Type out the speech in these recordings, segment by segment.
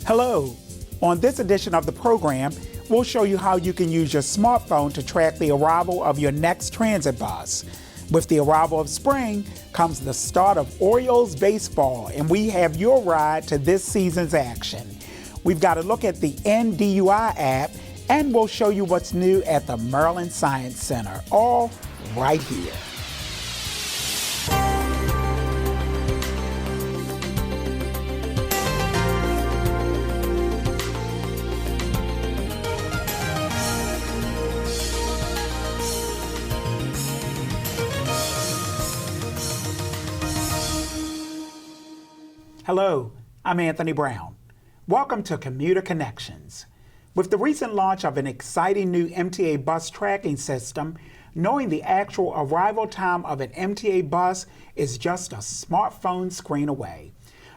Hello. On this edition of the program, we'll show you how you can use your smartphone to track the arrival of your next transit bus. With the arrival of spring comes the start of Orioles baseball, and we have your ride to this season's action. We've got a look at the DUI App, and we'll show you what's new at the Maryland Science Center, all right here. Hello, I'm Anthony Brown. Welcome to Commuter Connections. With the recent launch of an exciting new MTA bus tracking system, knowing the actual arrival time of an MTA bus is just a smartphone screen away.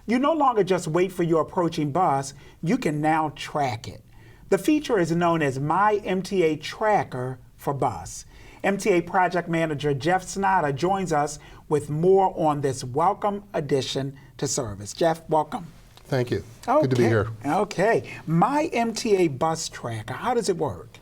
You no longer just wait for your approaching bus, you can now track it. The feature is known as My MTA Tracker for Bus. MTA Project Manager Jeff Snyder joins us with more on this welcome addition to service. Jeff, welcome. Thank you. Okay. Good to be here. Okay. My MTA Bus Tracker, how does it work?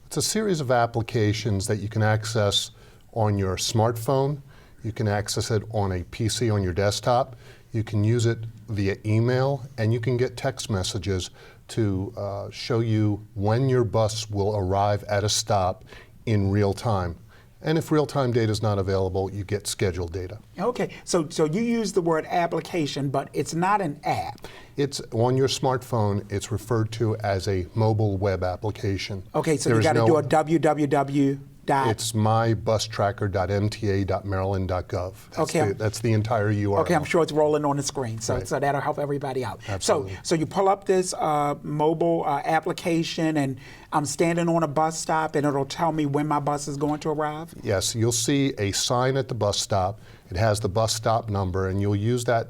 It's a series of applications that you can access on your smartphone. You can access it on a PC on your desktop. You can use it via email, and you can get text messages to show you when your bus will arrive at a stop in real time. And if real-time data is not available, you get scheduled data. Okay, so you use the word application, but it's not an app. It's on your smartphone. It's referred to as a mobile web application. Okay, so you got to do a www. It's mybustracker.mta.maryland.gov. Okay, that's the entire URL. Okay, I'm sure it's rolling on the screen, so Right. so that'll help everybody out. Absolutely. So you pull up this mobile application, and I'm standing on a bus stop, and it'll tell me when my bus is going to arrive? Yes, you'll see a sign at the bus stop. It has the bus stop number, and you'll use that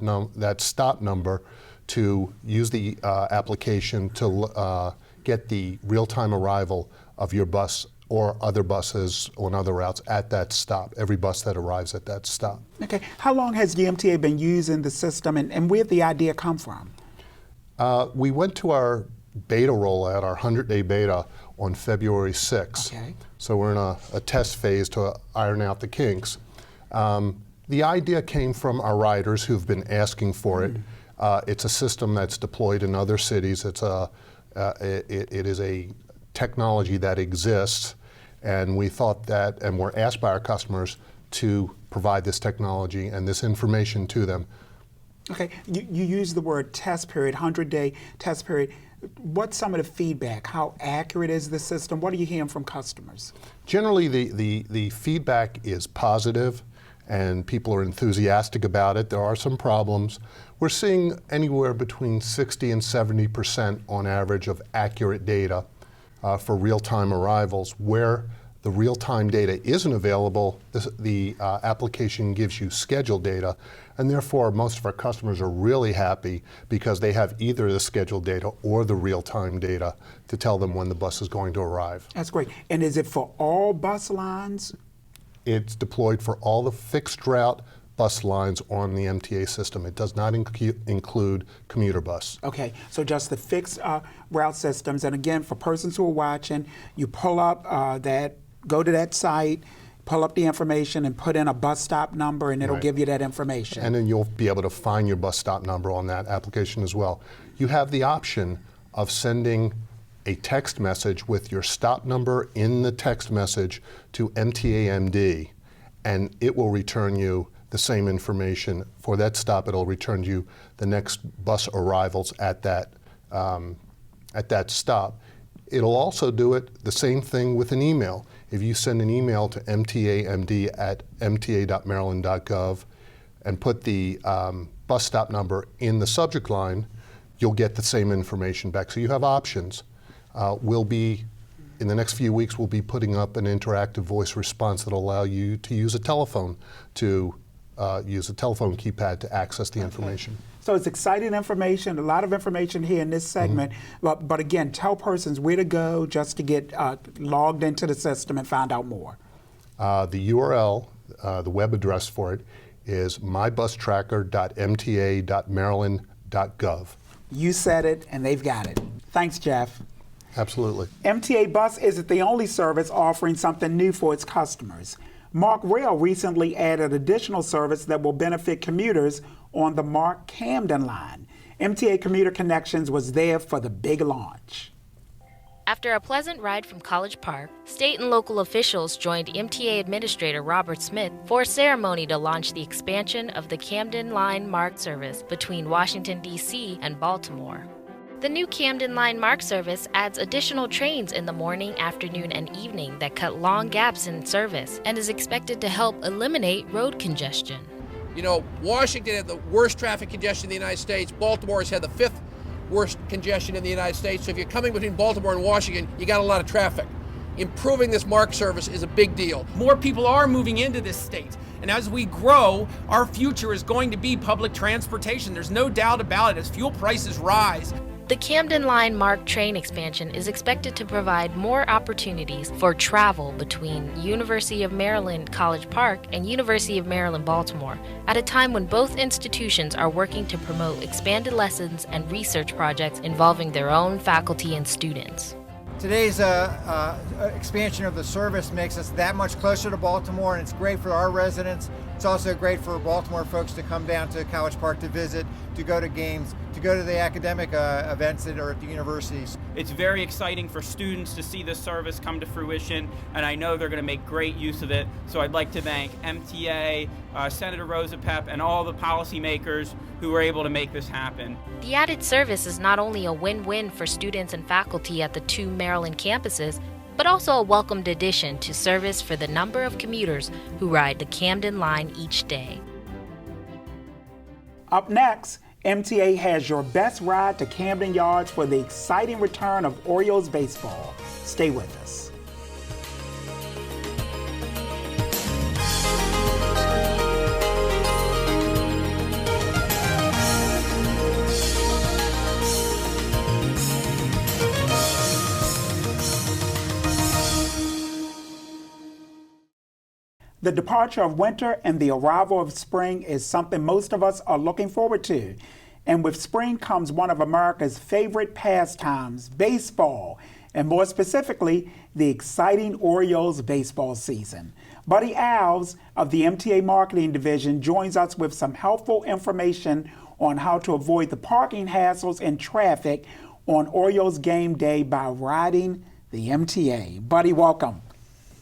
stop number to use the application to get the real-time arrival of your bus or other buses on other routes at that stop, every bus that arrives at that stop. Okay, how long has the MTA been using the system, and where'd the idea come from? We went to our beta rollout, our 100-day beta, on February 6th. Okay. So we're in a test phase to iron out the kinks. The idea came from our riders who've been asking for it. It's a system that's deployed in other cities. It is a technology that exists, and we thought that, and were asked by our customers to provide this technology and this information to them. Okay, you use the word test period, 100-day test period. What's some of the feedback? How accurate is the system? What are you hearing from customers? Generally, the feedback is positive, and people are enthusiastic about it. There are some problems. We're seeing anywhere between 60 and 70% on average of accurate data for real-time arrivals. Where the real-time data isn't available, the application gives you scheduled data, and therefore most of our customers are really happy because they have either the scheduled data or the real-time data to tell them when the bus is going to arrive. That's great. And is it for all bus lines? It's deployed for all the fixed route bus lines on the MTA system. It does not include commuter bus. Okay, so just the fixed route systems. And again, for persons who are watching, you pull up go to that site, pull up the information, and put in a bus stop number, and it'll give you that information. And then you'll be able to find your bus stop number on that application as well. You have the option of sending a text message with your stop number in the text message to MTA MD, and it will return you the same information. For that stop, it'll return you the next bus arrivals at that stop. It'll also do it the same thing with an email. If you send an email to mtamd@mta.maryland.gov and put the bus stop number in the subject line, you'll get the same information back. So you have options. In the next few weeks, we'll be putting up an interactive voice response that'll allow you to use a telephone keypad to access the information. So it's exciting information, a lot of information here in this segment, but again, tell persons where to go just to get logged into the system and find out more. The URL, the web address for it, is mybustracker.mta.maryland.gov. You said it, and they've got it. Thanks, Jeff. Absolutely. MTA Bus isn't the only service offering something new for its customers. Mark Rail recently added additional service that will benefit commuters on the Mark Camden line. MTA Commuter Connections was there for the big launch. After a pleasant ride from College Park, state and local officials joined MTA Administrator Robert Smith for a ceremony to launch the expansion of the Camden Line MARC service between Washington, D.C. and Baltimore. The new Camden Line MARC service adds additional trains in the morning, afternoon, and evening that cut long gaps in service and is expected to help eliminate road congestion. You know, Washington had the worst traffic congestion in the United States. Baltimore has had the 5th worst congestion in the United States. So if you're coming between Baltimore and Washington, you got a lot of traffic. Improving this MARC service is a big deal. More people are moving into this state. And as we grow, our future is going to be public transportation. There's no doubt about it as fuel prices rise. The Camden Line MARC train expansion is expected to provide more opportunities for travel between University of Maryland College Park and University of Maryland Baltimore at a time when both institutions are working to promote expanded lessons and research projects involving their own faculty and students. Today's expansion of the service makes us that much closer to Baltimore, and it's great for our residents. It's also great for Baltimore folks to come down to College Park to visit, to go to games, to go to the academic events that are at the universities. It's very exciting for students to see this service come to fruition, and I know they're going to make great use of it. So I'd like to thank MTA, Senator Rosa Pepp, and all the policymakers who were able to make this happen. The added service is not only a win-win for students and faculty at the 2 Maryland campuses, but also a welcomed addition to service for the number of commuters who ride the Camden line each day. Up next, MTA has your best ride to Camden Yards for the exciting return of Orioles baseball. Stay with us. The departure of winter and the arrival of spring is something most of us are looking forward to. And with spring comes one of America's favorite pastimes, baseball, and more specifically, the exciting Orioles baseball season. Buddy Alves of the MTA Marketing Division joins us with some helpful information on how to avoid the parking hassles and traffic on Orioles game day by riding the MTA. Buddy, welcome.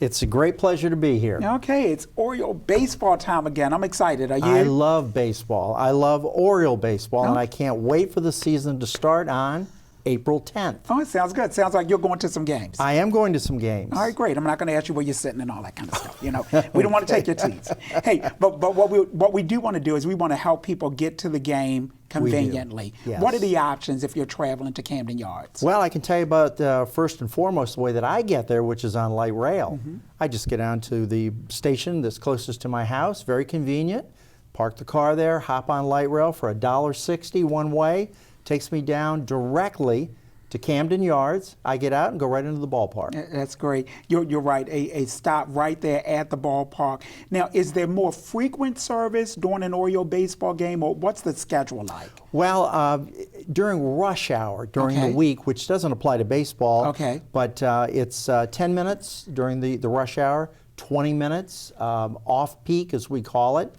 It's a great pleasure to be here. Okay, it's Oriole baseball time again. I'm excited. Are you? I love baseball. I love Oriole baseball, and I can't wait for the season to start on April 10th. Oh, it sounds good. Sounds like you're going to some games. I am going to some games. All right, great. I'm not going to ask you where you're sitting and all that kind of stuff. You know, we don't want to take your seats. Hey, but what we do want to do is we want to help people get to the game conveniently. Yes. What are the options if you're traveling to Camden Yards? Well, I can tell you about first and foremost the way that I get there, which is on light rail. I just get down to the station that's closest to my house, very convenient. Park the car there, hop on light rail for $1.60 one way. Takes me down directly to Camden Yards. I get out and go right into the ballpark. That's great. You're right. A stop right there at the ballpark. Now, is there more frequent service during an Oriole baseball game, or what's the schedule like? Well, during rush hour, during the week, which doesn't apply to baseball, but it's 10 minutes during the rush hour, 20 minutes off-peak, as we call it.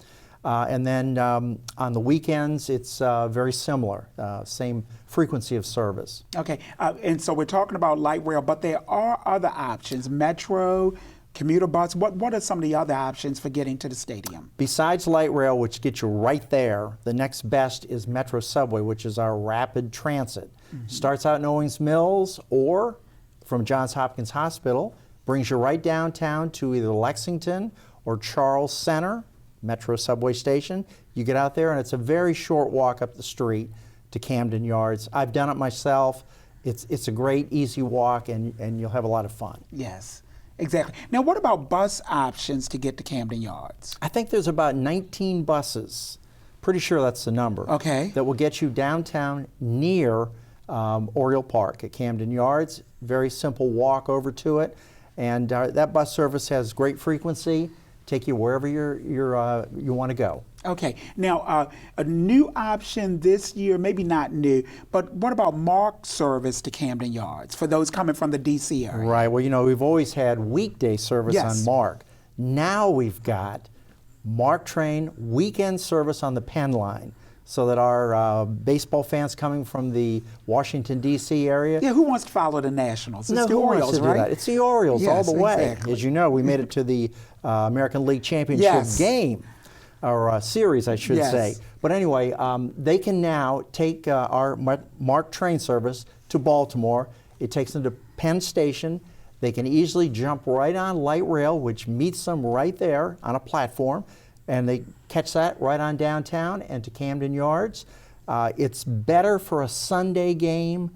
And then on the weekends, it's very similar, same frequency of service. Okay, and so we're talking about light rail, but there are other options, metro, commuter bus. What are some of the other options for getting to the stadium? Besides light rail, which gets you right there, the next best is Metro Subway, which is our rapid transit. Starts out in Owings Mills or from Johns Hopkins Hospital, brings you right downtown to either Lexington or Charles Center, Metro Subway station. You get out there and it's a very short walk up the street to Camden Yards. I've done it myself. It's a great, easy walk, and you'll have a lot of fun. Yes, exactly. Now, what about bus options to get to Camden Yards? I think there's about 19 buses, pretty sure that's the number, that will get you downtown near Oriole Park at Camden Yards. Very simple walk over to it. And that bus service has great frequency. take you wherever you want to go. Okay. Now, a new option this year, maybe not new, but what about MARC service to Camden Yards for those coming from the D.C. area? Right. Well, you know, we've always had weekday service on MARC. Now we've got MARC train weekend service on the Penn line, so that our baseball fans coming from the Washington, D.C. area. Yeah, who wants to follow the Nationals? It's no, the who Orioles, wants to right? do that? It's the Orioles all the way. Exactly. As you know, we made it to the American League Championship game, or series, I should say. But anyway, they can now take our MARC train service to Baltimore. It takes them to Penn Station. They can easily jump right on light rail, which meets them right there on a platform, and they catch that right on downtown and to Camden Yards. It's better for a Sunday game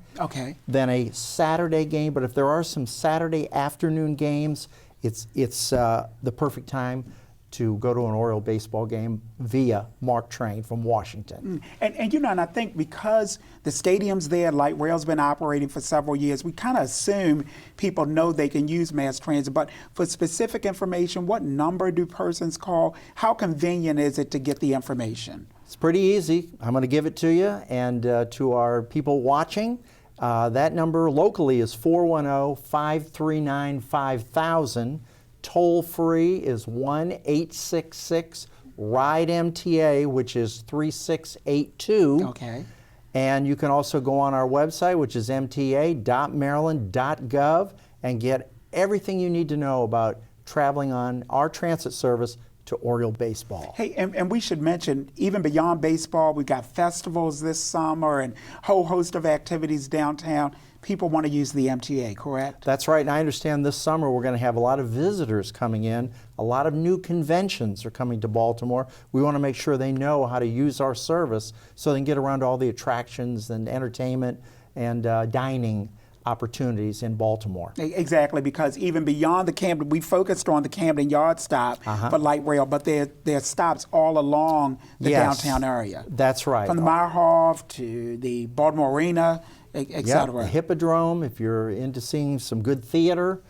than a Saturday game, but if there are some Saturday afternoon games, it's the perfect time to go to an Oriole baseball game via MARC train from Washington. And you know, and I think because the stadium's there, light rail's been operating for several years, we kind of assume people know they can use mass transit. But for specific information, what number do persons call? How convenient is it to get the information? It's pretty easy. I'm going to give it to you, and to our people watching, that number locally is 410-539-5000. Toll free is 1-866-RIDE-MTA, which is 3682. Okay. And you can also go on our website, which is mta.maryland.gov, and get everything you need to know about traveling on our transit service to Oriole baseball. Hey, and we should mention, even beyond baseball, we've got festivals this summer and a whole host of activities downtown. People want to use the MTA, correct? That's right, and I understand this summer we're going to have a lot of visitors coming in. A lot of new conventions are coming to Baltimore. We want to make sure they know how to use our service so they can get around all the attractions and entertainment and dining opportunities in Baltimore. Exactly, because even beyond the Camden, we focused on the Camden Yard stop for light rail, but there are stops all along the downtown area. That's right. From the Meyerhoff to the Baltimore Arena, et cetera. The Hippodrome, if you're into seeing some good theater.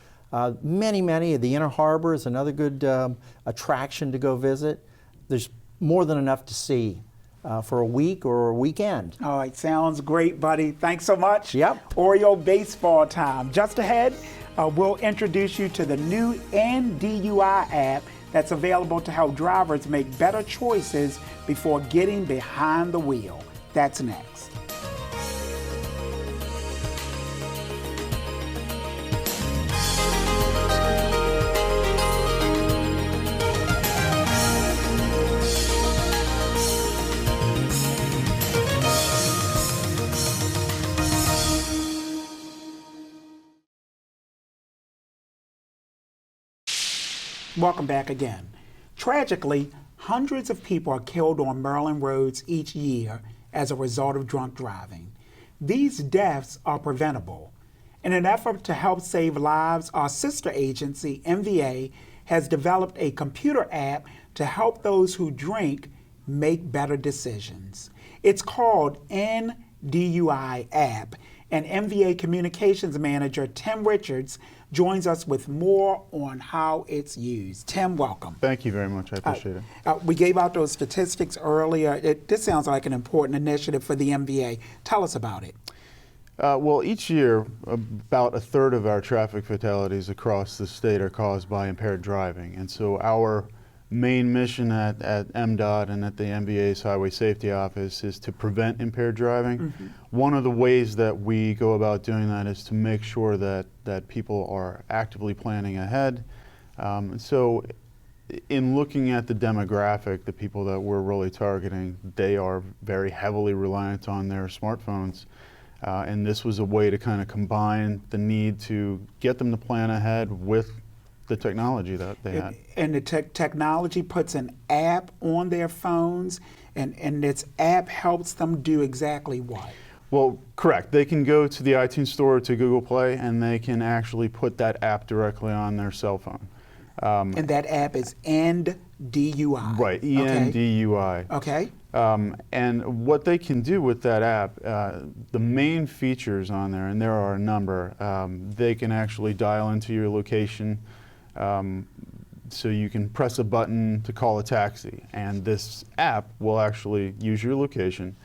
Many, the Inner Harbor is another good attraction to go visit. There's more than enough to see for a week or a weekend. All right, sounds great, buddy. Thanks so much. Yep. Oriole baseball time. Just ahead, we'll introduce you to the new DUI app that's available to help drivers make better choices before getting behind the wheel. That's next. Welcome back again. Tragically, hundreds of people are killed on Maryland roads each year as a result of drunk driving. These deaths are preventable. In an effort to help save lives, our sister agency, MTA, has developed a computer app to help those who drink make better decisions. It's called DUI App, and MTA Communications Manager Tim Richards joins us with more on how it's used. Tim, welcome. Thank you very much. I appreciate it. We gave out those statistics earlier. This sounds like an important initiative for the MTA. Tell us about it. Well, each year, about a third of our traffic fatalities across the state are caused by impaired driving. And so our main mission at MDOT and at the MVA's Highway Safety Office is to prevent impaired driving. One of the ways that we go about doing that is to make sure that people are actively planning ahead. So in looking at the demographic, the people that we're really targeting, they are very heavily reliant on their smartphones. And this was a way to kind of combine the need to get them to plan ahead with the technology that they had. And the technology puts an app on their phones, and this app helps them do exactly what? Well, correct. They can go to the iTunes Store or to Google Play, and they can actually put that app directly on their cell phone. And that app is DUI. Right, ENDUI. Okay. And what they can do with that app, the main features on there, and there are a number, they can actually dial into your location, So you can press a button to call a taxi, and this app will actually use your location,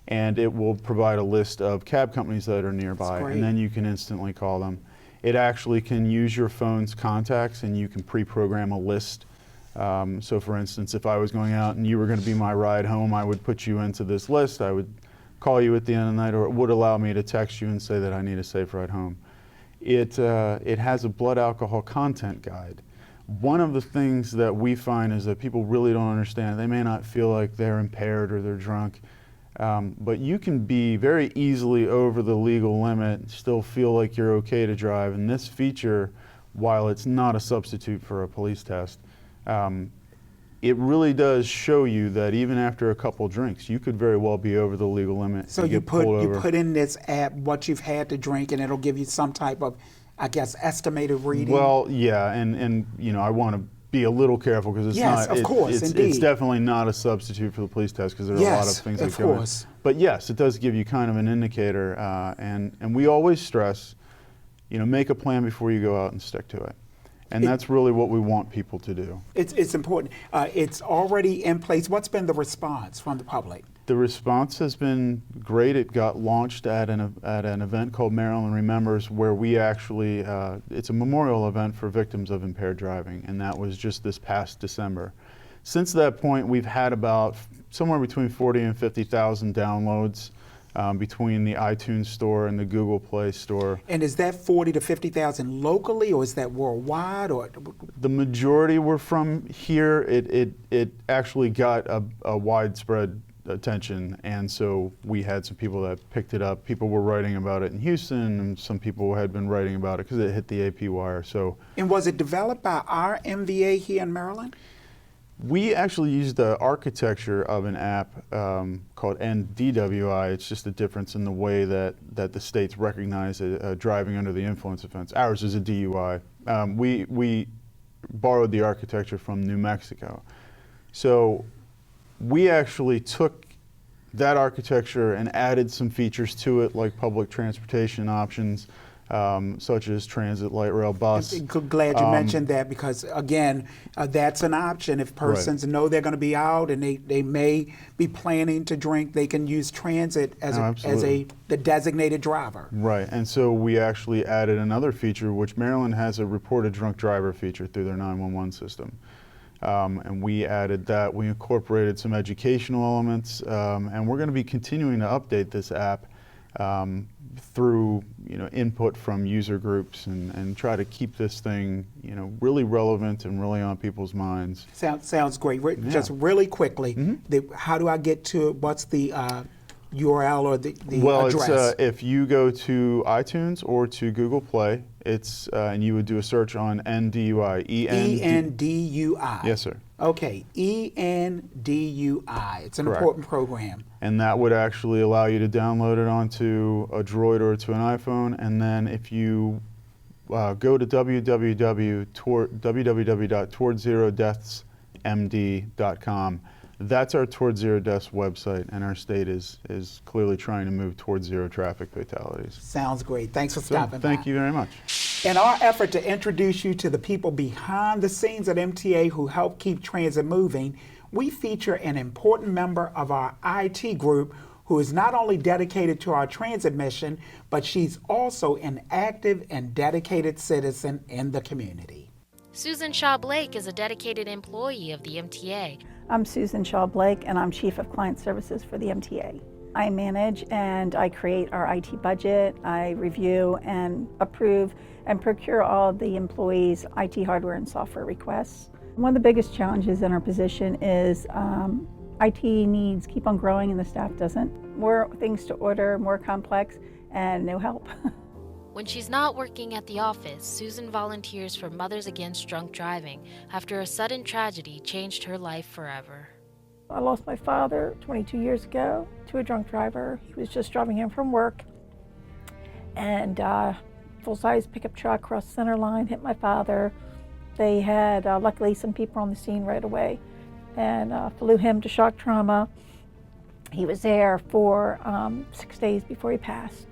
and it will provide a list of cab companies that are nearby, and then you can instantly call them. It actually can use your phone's contacts, and you can pre-program a list. So for instance, if I was going out and you were going to be my ride home, I would put you into this list. I would call you at the end of the night, or it would allow me to text you and say that I need a safe ride home. It has a blood alcohol content guide. One of the things that we find is that people really don't understand. They may not feel like they're impaired or they're drunk, but you can be very easily over the legal limit and still feel like you're okay to drive. And this feature, while it's not a substitute for a police test, it really does show you that even after a couple drinks, you could very well be over the legal limit. So you put in this app what you've had to drink, and it'll give you some type of, I guess, estimated reading. Well, yeah, and you know, I want to be a little careful because it's not. Of course, it's definitely not a substitute for the police test because there are a lot of things that go in. But yes, it does give you kind of an indicator, and we always stress, you know, make a plan before you go out and stick to it. And that's really what we want people to do. It's important. It's already in place. What's been the response from the public? The response has been great. It got launched at an event called Maryland Remembers, where we actually, it's a memorial event for victims of impaired driving, and that was just this past December. Since that point, we've had about somewhere between 40 and 50,000 downloads. Between the iTunes store and the Google Play store. And is that 40 to 50,000 locally, or is that worldwide? Or the majority were from here. It actually got a widespread attention, and so we had some people that picked it up. People were writing about it in Houston, and some people had been writing about it because it hit the AP wire. So. And was it developed by our MVA here in Maryland? We actually used the architecture of an app called DUI. It's just a difference in the way that the states recognize a driving under the influence offense. Ours is a DUI. We borrowed the architecture from New Mexico. So we actually took that architecture and added some features to it, like public transportation options, such as transit, light rail, bus. Glad you mentioned that, because again, that's an option. If persons know they're going to be out and they may be planning to drink, they can use transit as the designated driver. Right, and so we actually added another feature, which Maryland has a reported drunk driver feature through their 911 system. And we added that. We incorporated some educational elements, and we're going to be continuing to update this app through input from user groups and try to keep this thing really relevant and really on people's minds. Sounds great. Just really quickly, how do I get to it? What's the URL or the address? It's, if you go to iTunes or to Google Play, it's and you would do a search on NDUI. ENDUI. Yes, sir. Okay, ENDUI. It's an important program. And that would actually allow you to download it onto a Droid or to an iPhone. And then if you go to www.towardzerodeathsmd.com, that's our Toward Zero Deaths website, and our state is clearly trying to move towards zero traffic fatalities. Sounds great. Thanks for stopping by. Thank you very much. In our effort to introduce you to the people behind the scenes at MTA who help keep transit moving, we feature an important member of our IT group who is not only dedicated to our transit mission, but she's also an active and dedicated citizen in the community. Susan Shaw Blake is a dedicated employee of the MTA. I'm Susan Shaw Blake, and I'm Chief of Client Services for the MTA. I manage and I create our IT budget. I review and approve and procure all of the employees' IT hardware and software requests. One of the biggest challenges in our position is IT needs keep on growing and the staff doesn't. More things to order, more complex, and no help. When she's not working at the office, Susan volunteers for Mothers Against Drunk Driving after a sudden tragedy changed her life forever. I lost my father 22 years ago to a drunk driver. He was just driving in from work, and full-size pickup truck crossed the center line, hit my father. They had, luckily, some people on the scene right away and flew him to shock trauma. He was there for 6 days before he passed.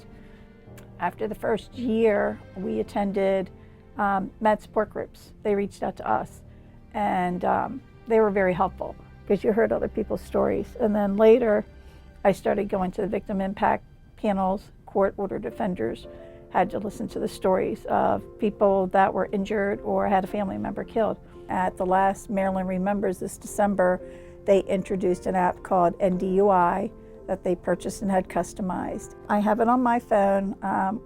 After the first year, we attended med support groups. They reached out to us, and they were very helpful because you heard other people's stories. And then later, I started going to the victim impact panels, court-ordered offenders, had to listen to the stories of people that were injured or had a family member killed. At the last Maryland Remembers this December, they introduced an app called DUI that they purchased and had customized. I have it on my phone.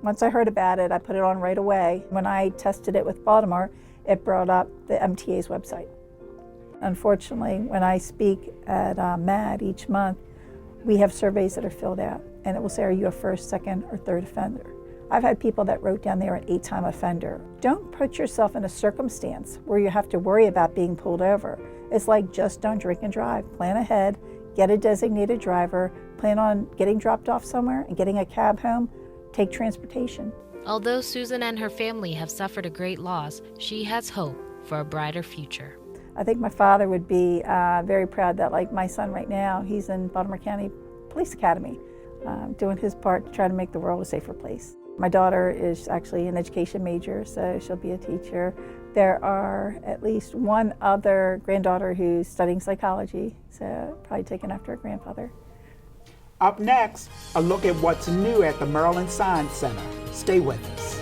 Once I heard about it, I put it on right away. When I tested it with Baltimore, it brought up the MTA's website. Unfortunately, when I speak at MAD each month, we have surveys that are filled out, and it will say, are you a first, second, or third offender? I've had people that wrote down they're an 8-time offender. Don't put yourself in a circumstance where you have to worry about being pulled over. It's like, just don't drink and drive. Plan ahead, get a designated driver, plan on getting dropped off somewhere and getting a cab home, take transportation. Although Susan and her family have suffered a great loss, she has hope for a brighter future. I think my father would be very proud that, like my son right now, he's in Baltimore County Police Academy, doing his part to try to make the world a safer place. My daughter is actually an education major, so she'll be a teacher. There are at least one other granddaughter who's studying psychology, so probably taken after her grandfather. Up next, a look at what's new at the Maryland Science Center. Stay with us.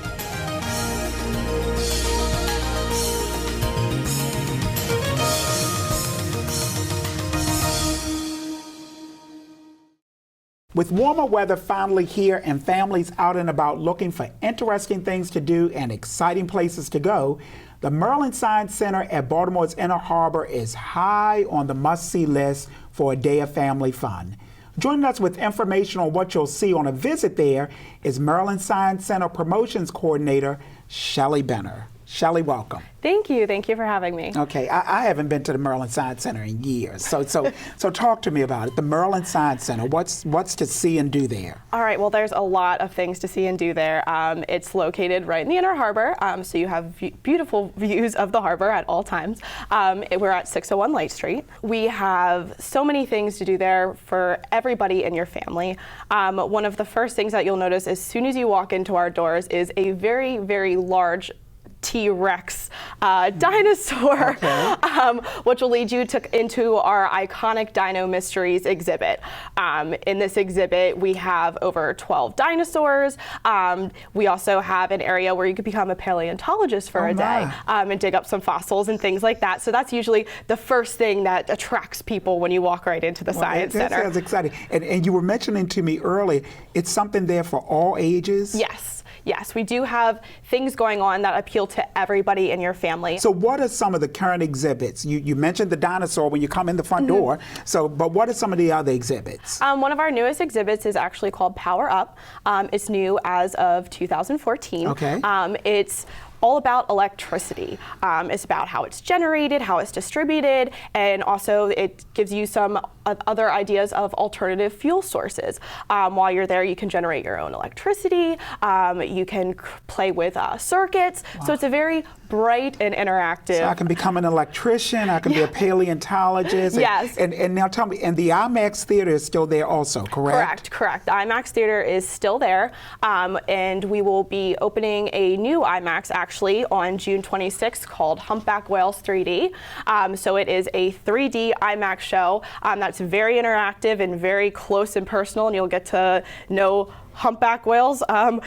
With warmer weather finally here and families out and about looking for interesting things to do and exciting places to go, the Maryland Science Center at Baltimore's Inner Harbor is high on the must-see list for a day of family fun. Joining us with information on what you'll see on a visit there is Maryland Science Center Promotions Coordinator, Shelley Benner. Shelley, welcome. Thank you. Thank you for having me. Okay, I haven't been to the Maryland Science Center in years, so talk to me about it. The Maryland Science Center, what's to see and do there? All right, well, there's a lot of things to see and do there. It's located right in the Inner Harbor, so you have beautiful views of the harbor at all times. We're at 601 Light Street. We have so many things to do there for everybody in your family. One of the first things that you'll notice as soon as you walk into our doors is a very, very large T-Rex dinosaur, which will lead you into our iconic Dino Mysteries exhibit. In this exhibit, we have over 12 dinosaurs. We also have an area where you could become a paleontologist for a day and dig up some fossils and things like that. So that's usually the first thing that attracts people when you walk right into the Science Center. That sounds exciting. And you were mentioning to me earlier, it's something there for all ages? Yes. Yes, we do have things going on that appeal to everybody in your family. So what are some of the current exhibits? You mentioned the dinosaur when you come in the front door, but what are some of the other exhibits? One of our newest exhibits is actually called Power Up. It's new as of 2014. Okay. It's all about electricity. It's about how it's generated, how it's distributed, and also it gives you some other ideas of alternative fuel sources. While you're there, you can generate your own electricity. You can play with circuits. Wow. So it's a very bright and interactive. So I can become an electrician, I can be a paleontologist. Yes. And now tell me, and the IMAX Theater is still there also, correct? Correct. The IMAX Theater is still there, and we will be opening a new IMAX actually on June 26th called Humpback Whales 3D. So it is a 3D IMAX show that's very interactive and very close and personal, and you'll get to know humpback whales on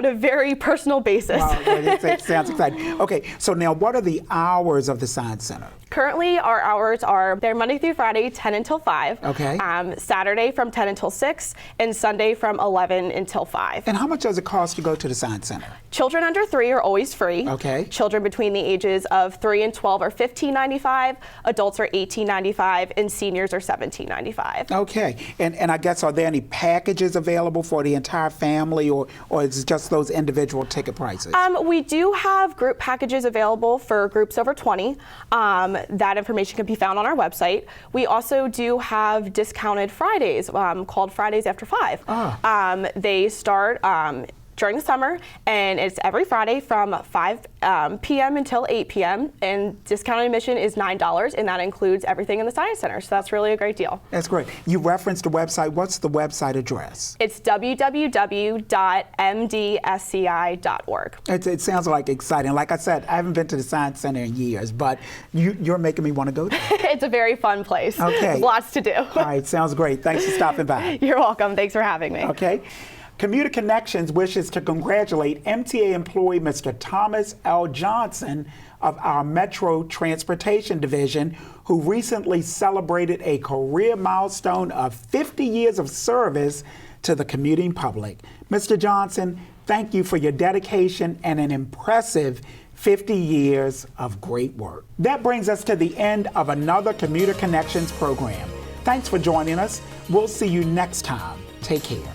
a very personal basis. Wow, that sounds exciting. Okay, so now what are the hours of the Science Center? Currently, our hours they're Monday through Friday, 10 until 5. Okay. Saturday from 10 until 6, and Sunday from 11 until 5. And how much does it cost to go to the Science Center? Children under 3 are always free. Okay. Children between the ages of 3 and 12 are $15.95, adults are $18.95, and seniors are $17.95. Okay, and I guess are there any packages available for the entire family, or is it just those individual ticket prices? We do have group packages available for groups over 20. That information can be found on our website. We also do have discounted Fridays called Fridays After 5. They start during the summer, and it's every Friday from 5 p.m. until 8 p.m. And discounted admission is $9, and that includes everything in the Science Center. So that's really a great deal. That's great. You referenced the website. What's the website address? It's www.mdsci.org. It sounds like exciting. Like I said, I haven't been to the Science Center in years, but you're making me want to go there. It's a very fun place. Okay. There's lots to do. All right, sounds great. Thanks for stopping by. You're welcome. Thanks for having me. Okay. Commuter Connections wishes to congratulate MTA employee Mr. Thomas L. Johnson of our Metro Transportation Division, who recently celebrated a career milestone of 50 years of service to the commuting public. Mr. Johnson, thank you for your dedication and an impressive 50 years of great work. That brings us to the end of another Commuter Connections program. Thanks for joining us. We'll see you next time. Take care.